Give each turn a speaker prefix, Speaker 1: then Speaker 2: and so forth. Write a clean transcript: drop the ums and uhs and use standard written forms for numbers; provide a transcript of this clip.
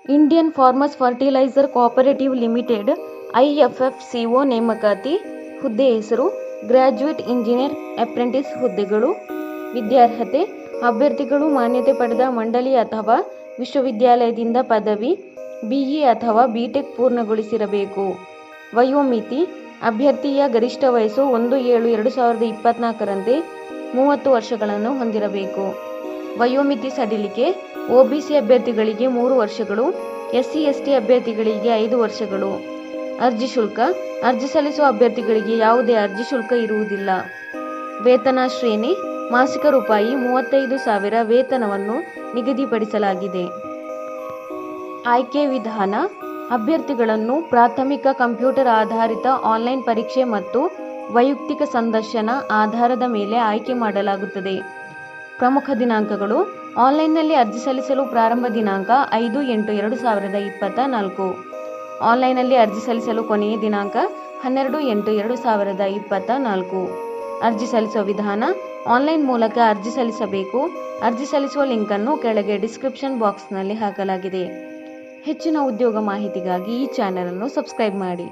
Speaker 1: Indian Farmers Fertiliser Cooperative Limited IFFCO ನೇಮಕಾತಿ. ಹುದ್ದೆ ಹೆಸರು ಗ್ರಾಜ್ಯುಯೇಟ್ ಇಂಜಿನಿಯರ್ ಅಪ್ರೆಂಟಿಸ್ ಹುದ್ದೆಗಳು. ವಿದ್ಯಾರ್ಹತೆ ಅಭ್ಯರ್ಥಿಗಳು ಮಾನ್ಯತೆ ಪಡೆದ ಮಂಡಳಿ ಅಥವಾ ವಿಶ್ವವಿದ್ಯಾಲಯದಿಂದ ಪದವಿ BE ಅಥವಾ BTech ಪೂರ್ಣಗೊಳಿಸಿರಬೇಕು. ವಯೋಮಿತಿ ಅಭ್ಯರ್ಥಿಯ ಗರಿಷ್ಠ ವಯಸ್ಸು 1/7/2024ರಂತೆ 30 ವರ್ಷಗಳನ್ನು ಹೊಂದಿರಬೇಕು. ವಯೋಮಿತಿ ಸಡಿಲಿಕೆ OBC ಅಭ್ಯರ್ಥಿಗಳಿಗೆ 3 ವರ್ಷಗಳು, SC/ST ಅಭ್ಯರ್ಥಿಗಳಿಗೆ 5 ವರ್ಷಗಳು. ಅರ್ಜಿ ಶುಲ್ಕ ಅರ್ಜಿ ಸಲ್ಲಿಸುವ ಅಭ್ಯರ್ಥಿಗಳಿಗೆ ಯಾವುದೇ ಅರ್ಜಿ ಶುಲ್ಕ ಇರುವುದಿಲ್ಲ. ವೇತನ ಶ್ರೇಣಿ ಮಾಸಿಕ ರೂಪಾಯಿ 35,000 ವೇತನವನ್ನು ನಿಗದಿಪಡಿಸಲಾಗಿದೆ. ಆಯ್ಕೆ ವಿಧಾನ ಅಭ್ಯರ್ಥಿಗಳನ್ನು ಪ್ರಾಥಮಿಕ ಕಂಪ್ಯೂಟರ್ ಆಧಾರಿತ ಆನ್ಲೈನ್ ಪರೀಕ್ಷೆ ಮತ್ತು ವೈಯಕ್ತಿಕ ಸಂದರ್ಶನ ಆಧಾರದ ಮೇಲೆ ಆಯ್ಕೆ ಮಾಡಲಾಗುತ್ತದೆ. ಪ್ರಮುಖ ದಿನಾಂಕಗಳು ಆನ್ಲೈನ್ನಲ್ಲಿ ಅರ್ಜಿ ಸಲ್ಲಿಸಲು ಪ್ರಾರಂಭ ದಿನಾಂಕ 5/8/2024. ಆನ್ಲೈನ್ನಲ್ಲಿ ಅರ್ಜಿ ಸಲ್ಲಿಸಲು ಕೊನೆಯ ದಿನಾಂಕ 12/8/2024. ಅರ್ಜಿ ಸಲ್ಲಿಸುವ ವಿಧಾನ ಆನ್ಲೈನ್ ಮೂಲಕ ಅರ್ಜಿ ಸಲ್ಲಿಸಬೇಕು. ಅರ್ಜಿ ಸಲ್ಲಿಸುವ ಲಿಂಕನ್ನು ಕೆಳಗೆ ಡಿಸ್ಕ್ರಿಪ್ಷನ್ ಬಾಕ್ಸ್ನಲ್ಲಿ ಹಾಕಲಾಗಿದೆ. ಹೆಚ್ಚಿನ ಉದ್ಯೋಗ ಮಾಹಿತಿಗಾಗಿ ಈ ಚಾನೆಲ್ ಅನ್ನು ಸಬ್ಸ್ಕ್ರೈಬ್ ಮಾಡಿ.